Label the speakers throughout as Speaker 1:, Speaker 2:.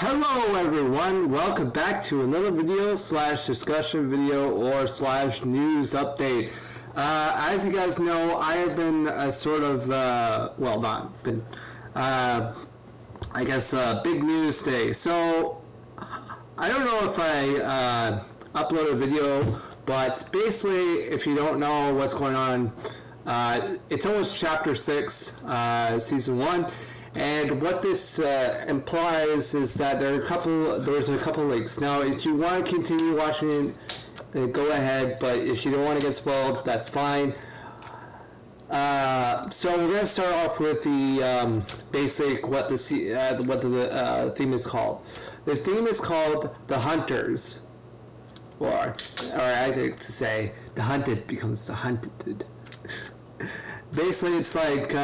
Speaker 1: Hello everyone, welcome back to another video slash discussion video or slash news update. As you guys know, I have been big news day. So I don't know if I upload a video, but basically if you don't know what's going on, it's almost chapter 6, season 1. And what this implies is that there's a couple leaks. Now, if you want to continue watching it, go ahead. But if you don't want to get spoiled, that's fine. So we're gonna start off with the basic what the theme is called. The theme is called the Hunters, or I like to say the hunted becomes the hunted. Basically, it's like.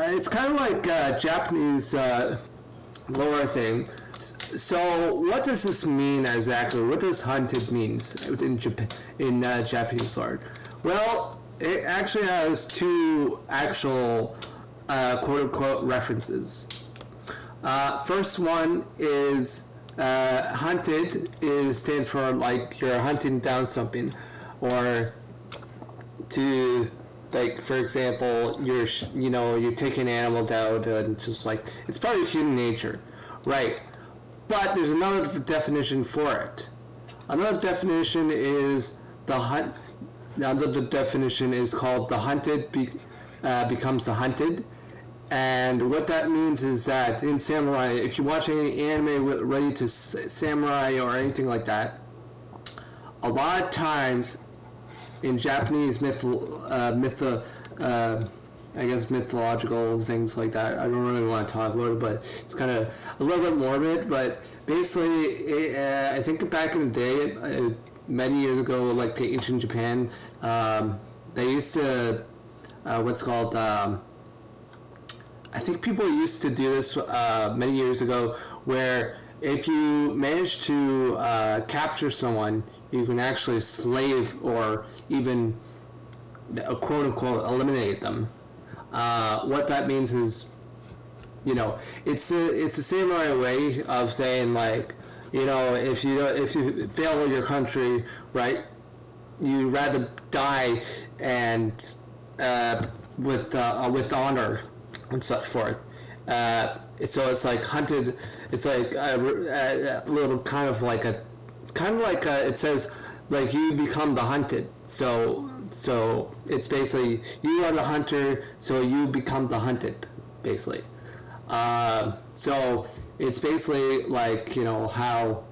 Speaker 1: It's kind of like Japanese lore thing. So what does this mean exactly? What does hunted means in Japanese lore? Well, it actually has two actual quote-unquote references. First one is hunted stands for like you're hunting down something, or to, like, for example, you're taking an animal down and just like it's part of human nature, right? But there's another definition for it. Another definition is the hunt. Another definition is called the hunted becomes the hunted, and what that means is that in samurai, if you watch any anime related to samurai or anything like that, a lot of times in Japanese mythological things like that. I don't really want to talk about it, but it's kind of a little bit morbid. But basically, I think back in the day, many years ago, like the ancient Japan, they used to what's called. I think people used to do this many years ago, where if you manage to capture someone, you can actually slave or even quote unquote eliminate them. What that means is, it's a samurai way of saying, like, if you fail your country, right, you rather die and with honor and such forth. So it's like hunted. It's like a little kind of like it says, like, you become the hunted. So it's basically you are the hunter, so you become the hunted, basically. So it's basically like, how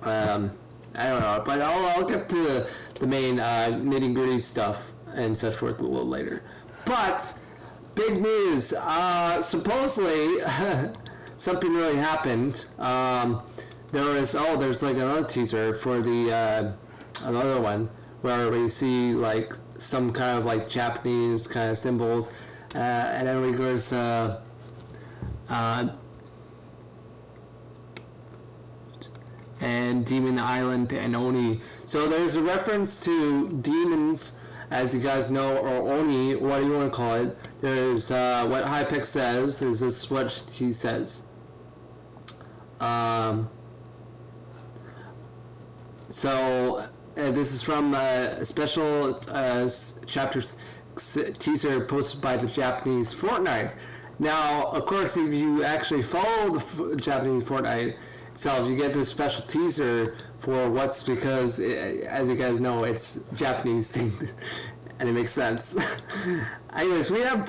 Speaker 1: I don't know, but I'll get to the main nitty gritty stuff and so forth a little later. But big news, supposedly something really happened. There's like another teaser for the another one where we see like some kind of like Japanese kind of symbols, and then we goes and Demon Island and Oni. So there's a reference to demons, as you guys know, or Oni, what do you want to call it. There's what Hypex says. Is this what he says? So this is from a special chapter teaser posted by the Japanese Fortnite. Now, of course, if you actually follow the Japanese Fortnite itself, you get this special teaser for because as you guys know, it's Japanese themed, and it makes sense. Anyways, we have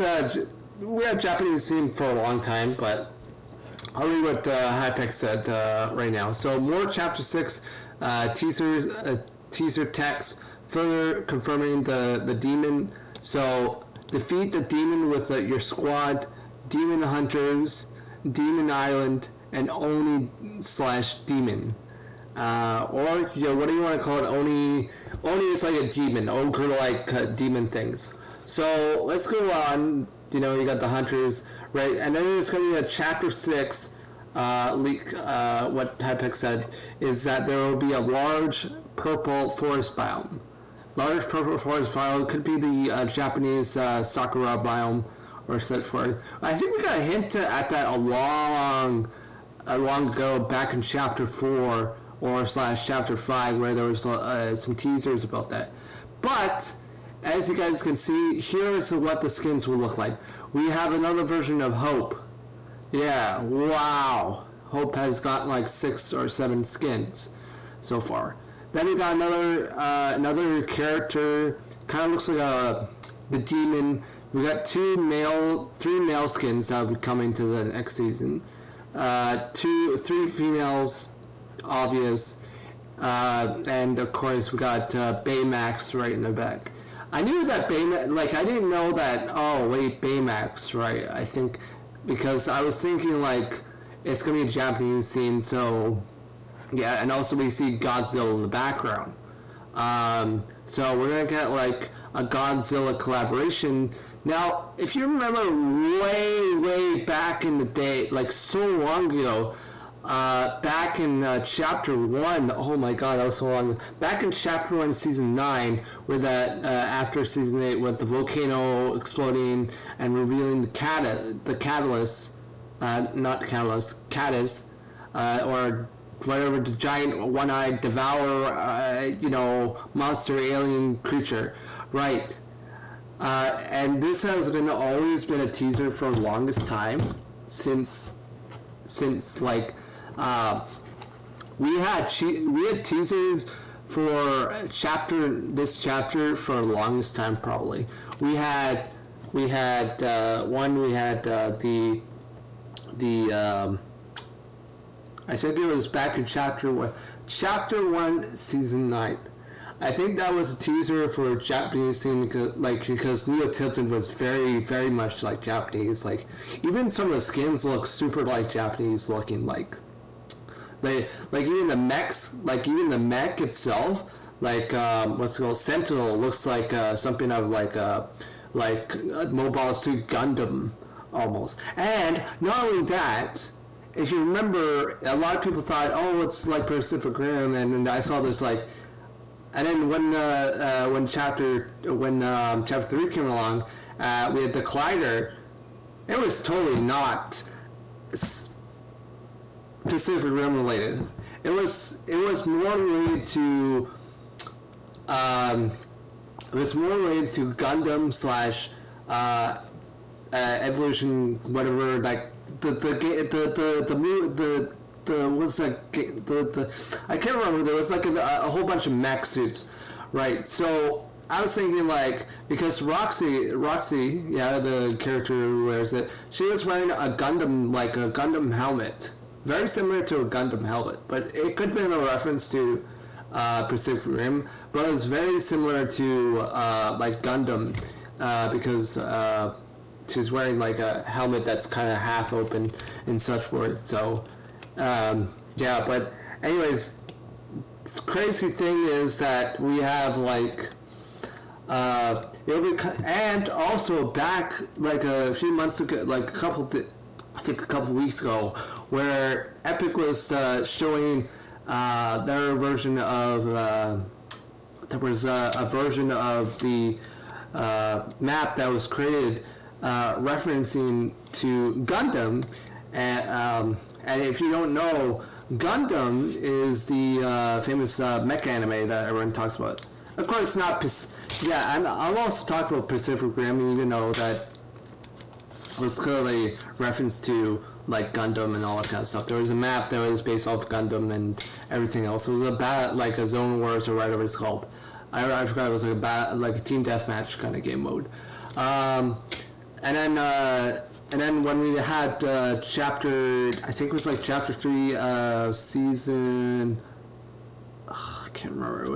Speaker 1: Japanese theme for a long time, but I'll read what Hypex said right now. So more chapter 6 teaser text further confirming the demon. So defeat the demon with your squad, demon hunters, demon island, and Oni/demon. Or what do you want to call it? Oni is like a demon, ogre like demon things. So let's go on. You got the hunters, right? And then there's going to be a chapter 6 leak. What Hypex said is that there will be a large purple forest biome. large purple forest biome could be the Japanese Sakura biome or set for. I think we got a hint at that long ago back in chapter 4 or slash chapter 5 where there was some teasers about that. But as you guys can see, here's what the skins will look like. We have another version of Hope. Yeah, wow. Hope has gotten like 6 or 7 skins so far. Then we got another character, kind of looks like the demon. We got 3 male skins that will be coming to the next season. 3 females, obvious. And of course we got Baymax right in the back. I knew that Baymax, like I didn't know that, oh wait, Baymax, right? I think, because I was thinking like, it's going to be a Japanese scene, so, yeah, and also we see Godzilla in the background. So we're going to get like a Godzilla collaboration. Now, if you remember way back in the day, like so long ago, back in chapter 1, oh my god, that was so long. Back in chapter 1, season 9, where that after season 8, with the volcano exploding and revealing the catalyst, Caddis, or whatever, the giant one-eyed devour, monster alien creature, right? And this has always been a teaser for the longest time, since like we had teasers for this chapter for the longest time. Probably we had I think it was back in chapter 1, season 9. I think that was a teaser for a Japanese scene, because Neo Tilted was very, very much like Japanese. Like, even some of the skins look super like Japanese looking. Like even the mechs, like even the mech itself, like what's it called, Sentinel looks like something of like a Mobile Suit Gundam almost. And not only that, if you remember, a lot of people thought, oh, it's like Pacific Rim, and I saw this like. And then when chapter 3 came along, we had the Collider. It was totally not Pacific Rim related. It was more related to Gundam slash Evolution, whatever, like what's that? I can't remember. There was like a whole bunch of mech suits, right? So I was thinking like, because Roxy, yeah, the character who wears it, she was wearing a Gundam helmet, very similar to a Gundam helmet, but it could have been a reference to Pacific Rim, but it was very similar to like Gundam, because she's wearing like a helmet that's kind of half open and such forth. So. Yeah, but anyways, the crazy thing is that we have like and also back like a few months ago, like a couple weeks ago, where Epic was showing their version of there was a version of the map that was created referencing to Gundam. And if you don't know, Gundam is the famous mecha anime that everyone talks about. Of course, it's not. I'll also talk about Pacific Rim, even though that was clearly reference to like Gundam and all that kind of stuff. There was a map that was based off Gundam and everything else. It was like a Zone Wars or whatever it's called. I forgot. It was like a team deathmatch kind of game mode. And then when we had chapter, I think it was like chapter 3, season, I can't remember. It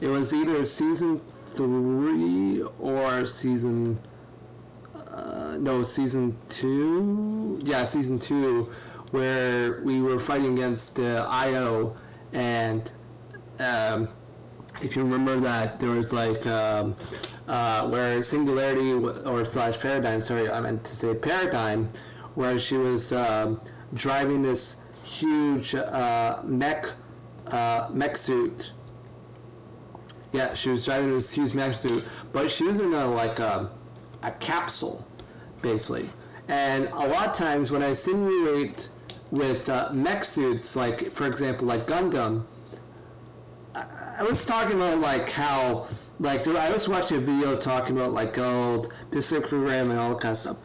Speaker 1: was either season 3 or season 2. Yeah, season 2, where we were fighting against IO, and if you remember that, there was like where Singularity or slash Paradigm, sorry, I meant to say Paradigm, where she was driving this huge mech suit, Yeah, she was driving this huge mech suit, but she was in a capsule, basically. And a lot of times when I simulate with mech suits, like for example, like Gundam, I was talking about like how I was watching a video talking about like gold, Pacific Rim, and all that kind of stuff.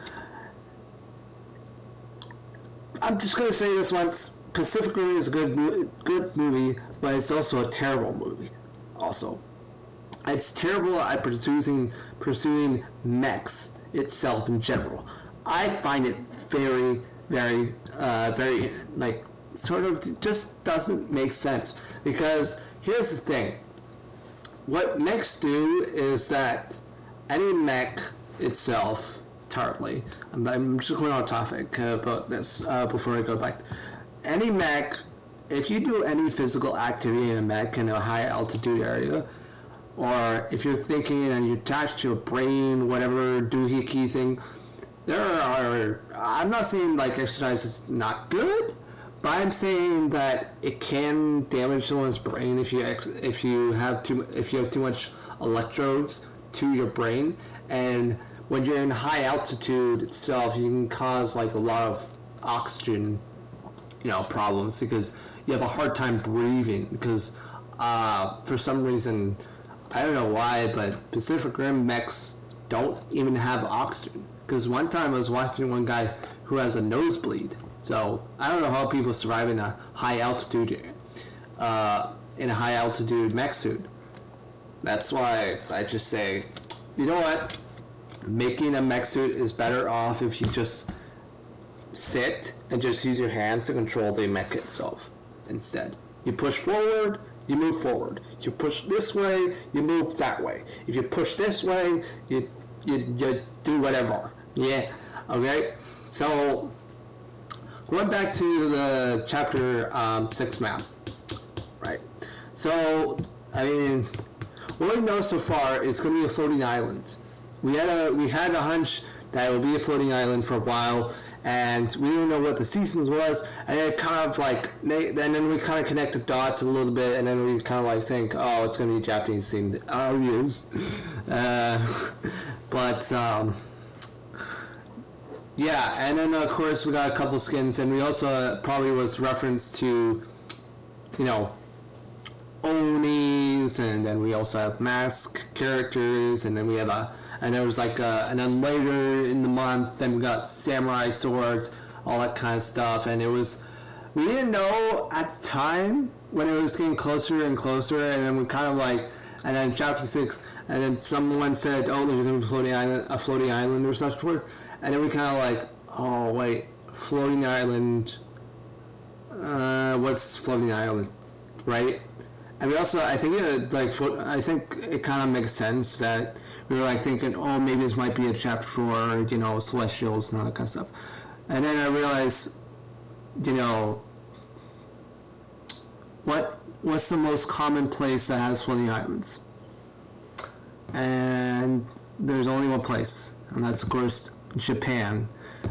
Speaker 1: I'm just gonna say this once: Pacific Rim is a good movie, but it's also a terrible movie. Also, it's terrible at pursuing mechs itself in general. I find it very, very, very like sort of just doesn't make sense because here's the thing. What mechs do is that any mech itself, entirely, I'm just going on topic about this before I go back. Any mech, if you do any physical activity in a mech in a high altitude area, or if you're thinking and you attach to a brain, whatever doohickey thing, I'm not saying like exercise is not good, but I'm saying that it can damage someone's brain if you have too much electrodes to your brain, and when you're in high altitude itself, you can cause like a lot of oxygen, problems because you have a hard time breathing because for some reason, I don't know why, but Pacific Rim mechs don't even have oxygen. Because one time I was watching one guy who has a nosebleed. So I don't know how people survive in a high altitude mech suit. That's why I just say, you know what? Making a mech suit is better off if you just sit and just use your hands to control the mech itself instead. You push forward, you move forward. You push this way, you move that way. If you push this way, you do whatever. Yeah, okay? So, going back to the chapter 6 map, right? So, I mean, what we know so far is going to be a floating island. We had a hunch that it would be a floating island for a while, and we didn't know what the seasons was, and it kind of like, and then we kind of connect the dots a little bit, and then we kind of like think, oh, it's going to be Japanese themed. Oh, yes. But, yeah, and then of course we got a couple skins, and we also probably was reference to, Onis, and then we also have mask characters, and then we have and there was like and then later in the month, then we got samurai swords, all that kind of stuff, and we didn't know at the time when it was getting closer and closer, and then we kind of like, and then chapter 6, and then someone said, oh, there's going to be a floating island or such forth, and then we kind of like, oh wait, floating island, what's floating island, right? And we also, I think it kind of makes sense that we were like thinking, oh, maybe this might be a chapter for, celestials and all that kind of stuff. And then I realized, what's the most common place that has floating islands? And there's only one place, and that's of course Japan,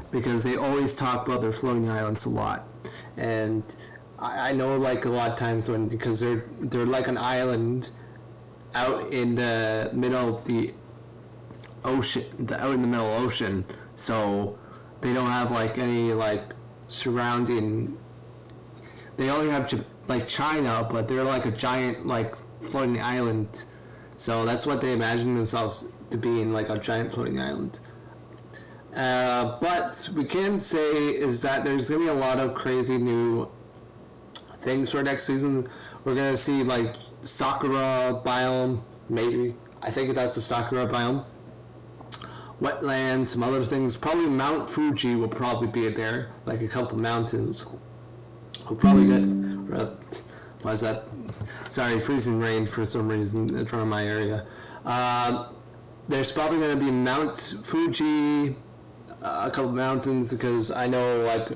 Speaker 1: because they always talk about their floating islands a lot. And I know like a lot of times because they're like an island out in the middle of the ocean, out in the middle of the ocean, so they don't have like any like surrounding. They only have like China, but they're like a giant like floating island, so that's what they imagine themselves to be, in like a giant floating island. But we can say is that there's gonna be a lot of crazy new things for next season. We're gonna see like Sakura biome, maybe. I think that's the Sakura biome. Wetlands, some other things. Probably Mount Fuji will probably be there, like a couple mountains. We'll probably get. Why is that? Sorry, freezing rain for some reason in front of my area. There's probably going to be Mount Fuji, a couple mountains, because I know like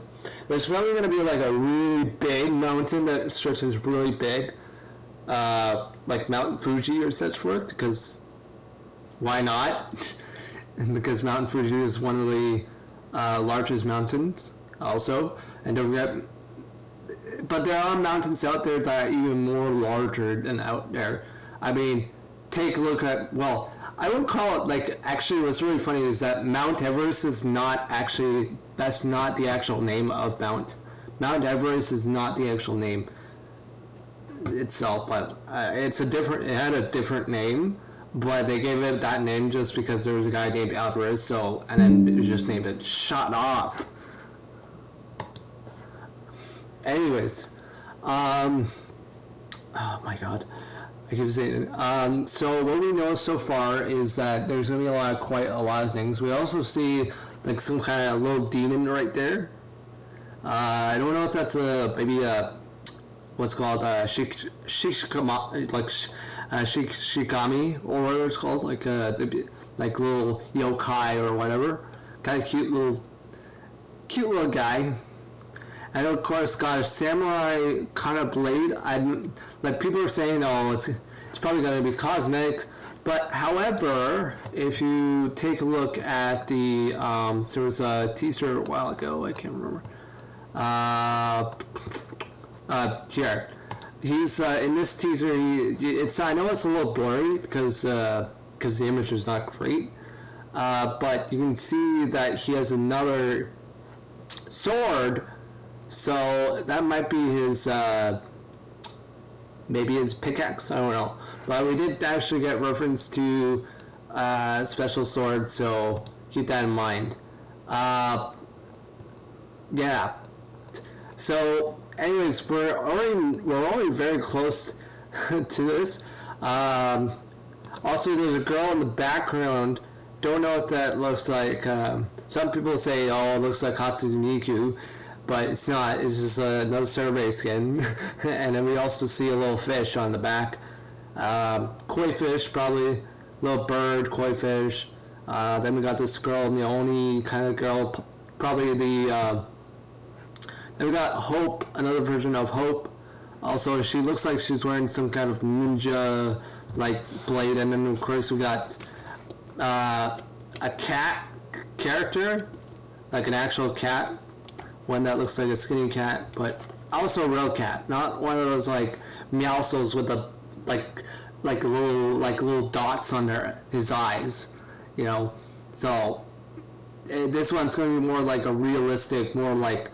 Speaker 1: there's probably going to be like a really big mountain that stretches really big, like Mount Fuji or such forth, because why not? Because Mount Fuji is one of the largest mountains also, and don't forget, but there are mountains out there that are even more larger than out there. I mean, take a look at, well, I would call it, like, actually what's really funny is that Mount Everest is not actually, that's not the actual name of Mount Everest is not the actual name itself, but it had a different name, but they gave it that name just because there was a guy named Everest, so, and then it just named it. Shut up. Anyways, oh my god, I keep saying it. So what we know so far is that there's gonna be quite a lot of things. We also see like some kind of little demon right there. I don't know if that's maybe a what's called shikami, like shikami, or whatever it's called, like little yokai or whatever. Kind of cute little guy. And of course, got a samurai kind of blade. Like people are saying, oh, it's probably going to be cosmetic. But however, if you take a look at the there was a teaser a while ago. I can't remember. Here, he's in this teaser. I know it's a little blurry because the image is not great. But you can see that he has another sword. So that might be his, maybe his pickaxe, I don't know. But we did actually get reference to special sword, so keep that in mind. Yeah. So, anyways, we're already very close to this. Also, there's a girl in the background. Don't know what that looks like. Some people say, oh, it looks like Hatsune Miku. But it's not. It's just another survey skin. And then we also see a little fish on the back. Koi fish, probably. Little bird, koi fish. Then we got this girl, Mioni kind of girl. Probably the... then we got Hope, another version of Hope. Also, she looks like she's wearing some kind of ninja, like, blade. And then, of course, we got a cat character. Like an actual cat. One that looks like a skinny cat, but also a real cat, not one of those like Meowscles with the like little dots under his eyes, you know. So this one's going to be more like a realistic, more like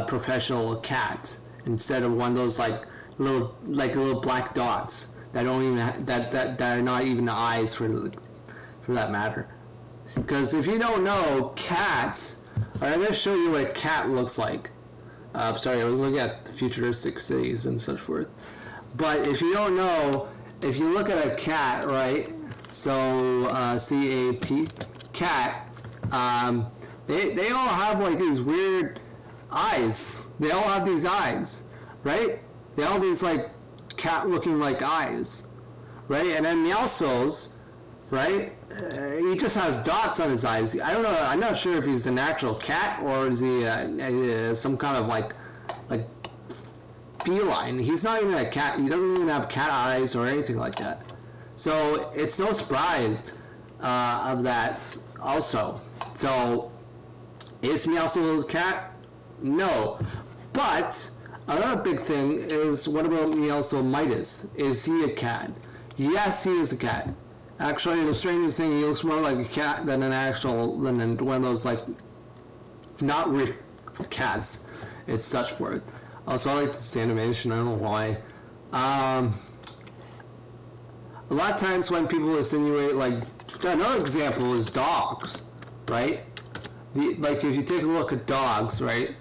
Speaker 1: professional cat instead of one of those like little black dots that don't even that are not even eyes for that matter. Because if you don't know, cats. Alright, I'm going to show you what a cat looks like. Sorry, I was looking at the futuristic cities and such forth. But if you don't know, if you look at a cat, right? So, C-A-T, cat, they all have like these weird eyes. They all have these eyes, right? They all have these like cat-looking like eyes, right? And then Meowscles, right? He just has dots on his eyes. I don't know. I'm not sure if he's an actual cat or is he some kind of like feline. He's not even a cat. He doesn't even have cat eyes or anything like that. So it's no surprise of that also. So is Meowscles a cat? No. But another big thing is, what about Meowscles Midas? Is he a cat? Yes, he is a cat. Actually, the strangest thing, he looks more like a cat than than one of those, like, not real cats. It's such worth. Also, I like this animation, I don't know why. A lot of times when people insinuate, like, another example is dogs, right? Like, if you take a look at dogs, right?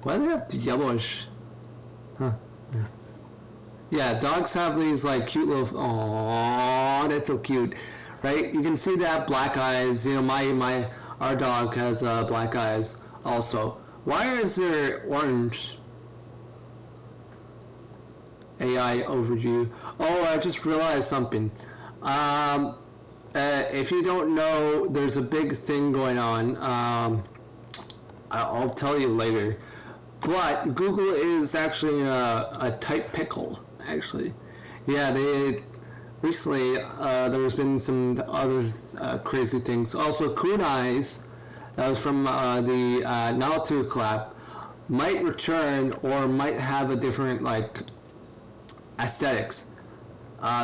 Speaker 1: Why do they have the yellowish? Huh. Yeah, dogs have these like cute little. Aww, that's so cute, right? You can see that black eyes. You know, our dog has black eyes also. Why is there orange? AI overview. Oh, I just realized something. If you don't know, there's a big thing going on. I'll tell you later. But Google is actually a type pickle. Actually, yeah, they recently there's been some other crazy things. Also, kunais, that was from the Naruto collab, might return or might have a different like aesthetics.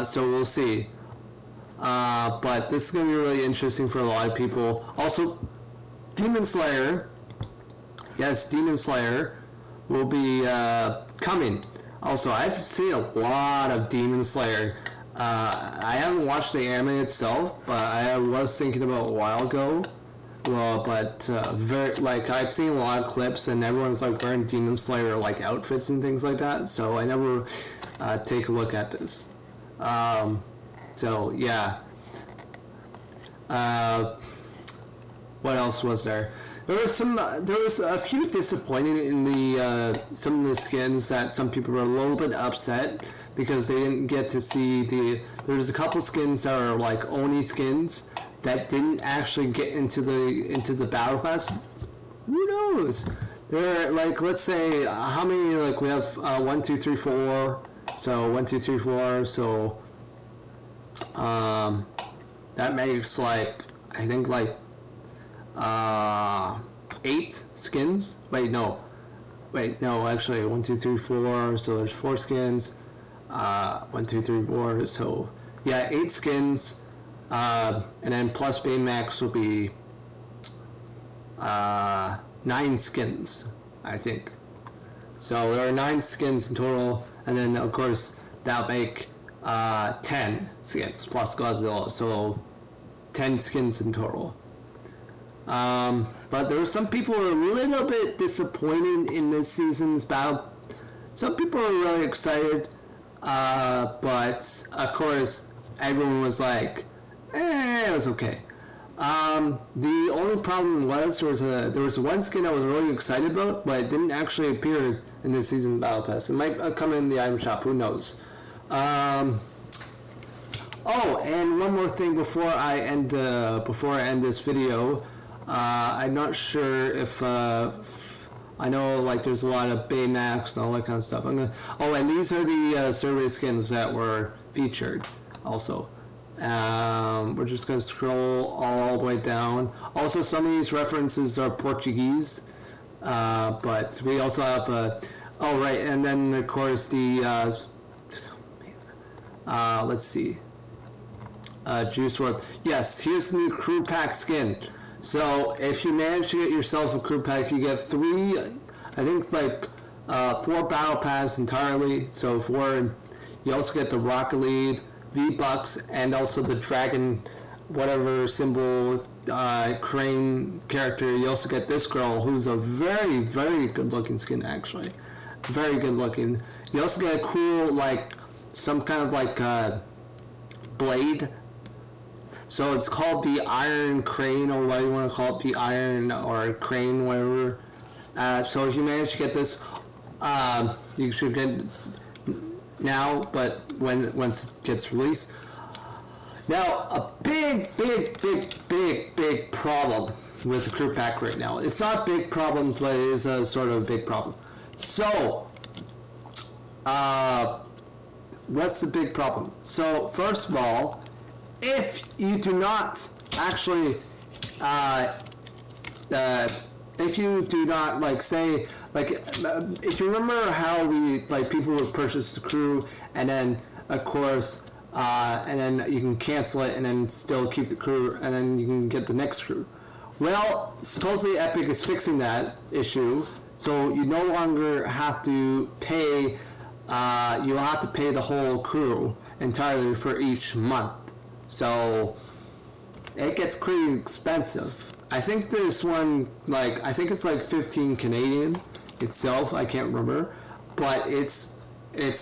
Speaker 1: So we'll see. But this is going to be really interesting for a lot of people. Also, Demon Slayer, yes, Demon Slayer will be coming. Also, I've seen a lot of Demon Slayer. I haven't watched the anime itself, but I was thinking about a while ago. Well, but very like I've seen a lot of clips, and everyone's like wearing Demon Slayer like outfits and things like that. So I never take a look at this. So yeah. What else was there? There was a few disappointing in the some of the skins that some people were a little bit upset because they didn't get to see there's a couple skins that are like Oni skins that didn't actually get into the battle pass. Who knows? There are like, let's say how many, like we have 1 2 3 4, so 1 2 3 4, so that makes like I think like 8 skins. Wait no, actually 1 2 3 4, so there's 4 skins. 1 2 3 4, so yeah, 8 skins, and then plus Baymax will be 9 skins, I think. So there are 9 skins in total, and then of course that'll make 10 skins plus Godzilla, so 10 skins in total. But there were some people who were a little bit disappointed in this season's battle. Some people were really excited, but of course everyone was like, it was okay. The only problem was there was one skin I was really excited about, but it didn't actually appear in this season's battle pass. It might come in the item shop, who knows. Oh, and one more thing before I end this video. I'm not sure if I know like there's a lot of Baymax and all that kind of stuff. And these are the survey skins that were featured also. We're just going to scroll all the way down. Also, some of these references are Portuguese, but we also have oh right, and then of course the let's see, Juice WRLD. Yes, here's the new crew pack skin. So if you manage to get yourself a crew pack, you get 3, I think like 4 battle pass entirely. So 4, you also get the Rocket League, V-Bucks, and also the dragon, whatever symbol, crane character. You also get this girl, who's a very, very good looking skin actually. Very good looking. You also get a cool, like, some kind of like blade. So it's called the Iron Crane, or what you want to call it, the Iron or Crane, whatever. So if you manage to get this, you should get now, but once it gets released. Now, a big problem with the crew pack right now. It's not a big problem, but it is a sort of a big problem. So, what's the big problem? So, first of all, if you do not actually, if you do not, like, say, like, if you remember how we, like, people would purchase the crew, and then, of course, and then you can cancel it, and then still keep the crew, and then you can get the next crew. Well, supposedly Epic is fixing that issue, so you no longer have to pay, you have to pay the whole crew entirely for each month. So it gets pretty expensive. I think this one, like, I think it's like 15 Canadian itself. I can't remember, but it's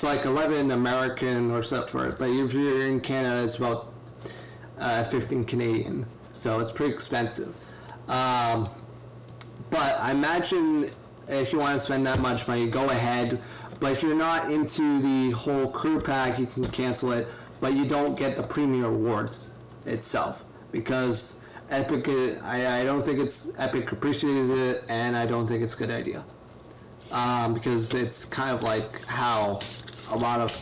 Speaker 1: like 11 American or something for it. But if you're in Canada, it's about 15 Canadian. So it's pretty expensive. But I imagine if you want to spend that much money, go ahead. But if you're not into the whole crew pack, you can cancel it. But you don't get the premium rewards itself, because Epic, I don't think Epic appreciates it, and I don't think it's a good idea. Because it's kind of like how a lot of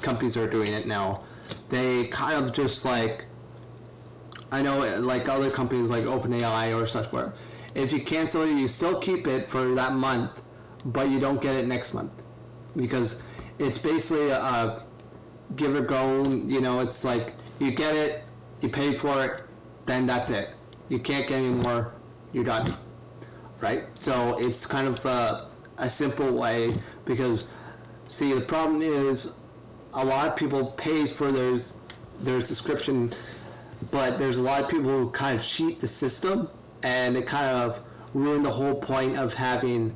Speaker 1: companies are doing it now. They kind of just like, I know like other companies like OpenAI or such where if you cancel it, you still keep it for that month, but you don't get it next month. Because it's basically a give or go, you know, it's like you get it You pay for it, then that's it. You can't get any more, you're done. Right? So it's kind of a simple way, because, see, the problem is a lot of people pay for their subscription, but there's a lot of people who kind of cheat the system, and it kind of ruin the whole point of having,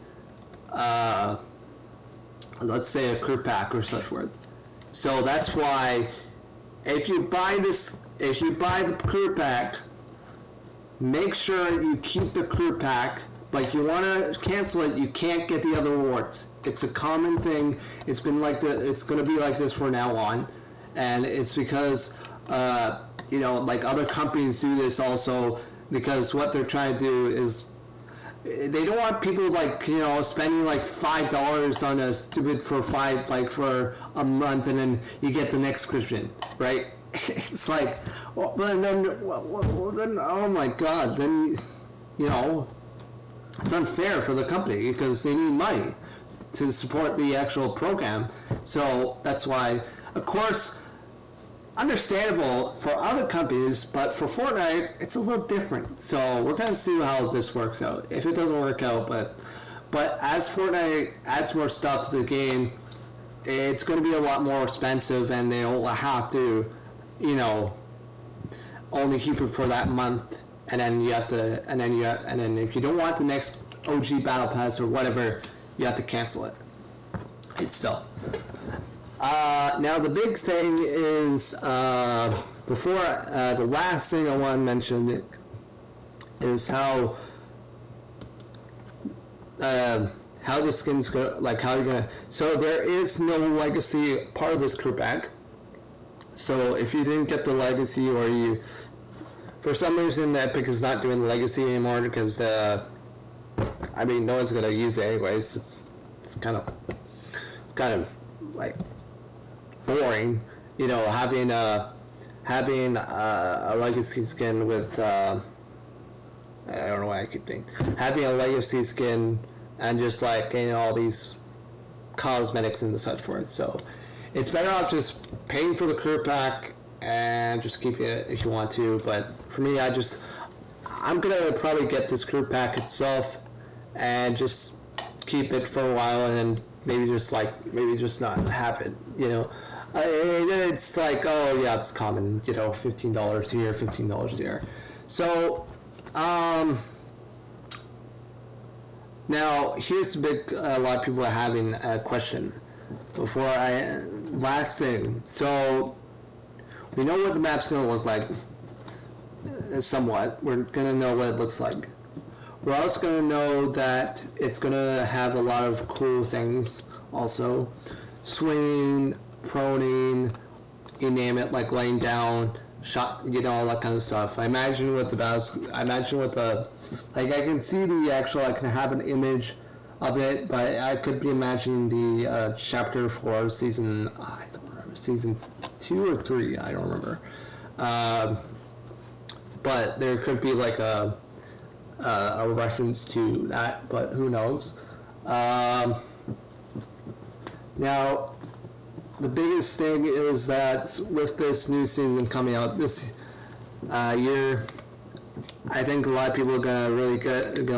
Speaker 1: let's say, a crew pack or such forth. So that's why if you buy the crew pack, make sure you keep the crew pack. But if you want to cancel it, you can't get the other rewards. It's a common thing. It's been like it's going to be like this from now on, and it's because like other companies do this also, because what they're trying to do is they don't want people spending like $5 on a stupid for a month, and then you get the next subscription, right? It's like, well, then oh my God, then it's unfair for the company, because they need money to support the actual program. So that's why, of course, understandable for other companies, but for Fortnite, it's a little different. So we're going to see how this works out. If it doesn't work out, but as Fortnite adds more stuff to the game, it's going to be a lot more expensive, and they'll have to, only keep it for that month. And then if you don't want the next OG Battle Pass or whatever, you have to cancel it. Itself. Now the big thing is before the last thing I want to mention is how the skins go, like how you're gonna. So there is no legacy part of this crew pack. So if you didn't get the legacy, or you, for some reason, Epic is not doing the legacy anymore, because no one's gonna use it anyways. It's kind of like boring, having a legacy skin with I don't know why I keep thinking, having a legacy skin and just like getting all these cosmetics and such forth. So it's better off just paying for the career pack and just keep it if you want to. But for me, I'm gonna probably get this career pack itself and just keep it for a while, and then maybe just not have it. It's like, oh yeah, it's common. $15 here, $15 there. So now here's the big. A lot of people are having a question. Last thing. So we know what the map's going to look like. Somewhat. We're going to know what it looks like. We're also going to know that it's going to have a lot of cool things also. Swinging, proning, you name it, like laying down, shot, all that kind of stuff. I imagine I can see I can have an image of it, but I could be imagining the chapter 4 season, I don't remember, season 2 or 3, I don't remember. But there could be like a reference to that, but who knows. Now, the biggest thing is that with this new season coming out this year, I think a lot of people are gonna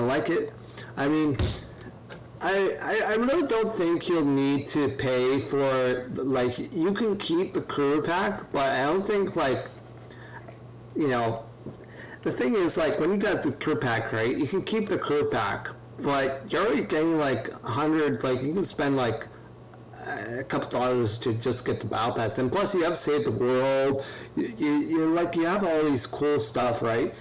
Speaker 1: like it. I mean, I really don't think you'll need to pay for, like, you can keep the career pack, but I don't think, like, the thing is, like, when you got the career pack, right, you can keep the career pack, but you're already getting like 100, like, you can spend like a couple dollars to just get the battle pass, and plus you have Save the World, you have all these cool stuff, right?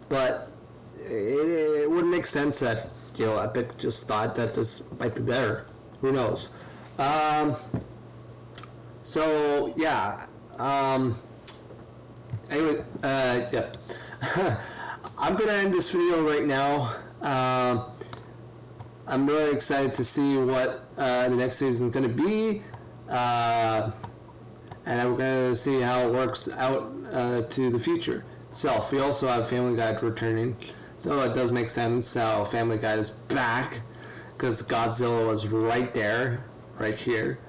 Speaker 1: But it wouldn't make sense that Epic just thought that this might be better. Who knows? So yeah. Anyway, yeah. I'm gonna end this video right now. I'm really excited to see what the next season is going to be, and we're going to see how it works out to the future. So we also have Family Guy returning, so it does make sense how Family Guy is back, because Godzilla was right here,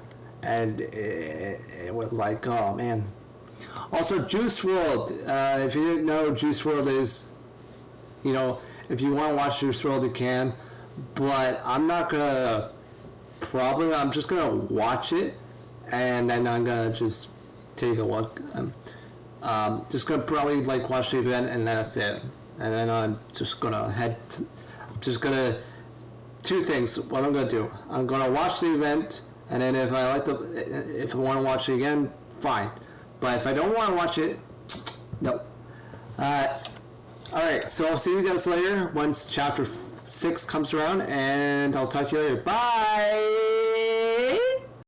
Speaker 1: and it was like, oh man, Also, Juice World. If you didn't know, Juice World is, if you want to watch Juice World, you can. But I'm not gonna. Probably, I'm just gonna watch it, and then I'm gonna just take a look. Just gonna probably watch the event, and that's it. And then I'm just gonna two things. What I'm gonna do, I'm gonna watch the event, and then if I want to watch it again, fine. But if I don't want to watch it, no. All right. So I'll see you guys later once chapter 6 comes around, and I'll talk to you later. Bye.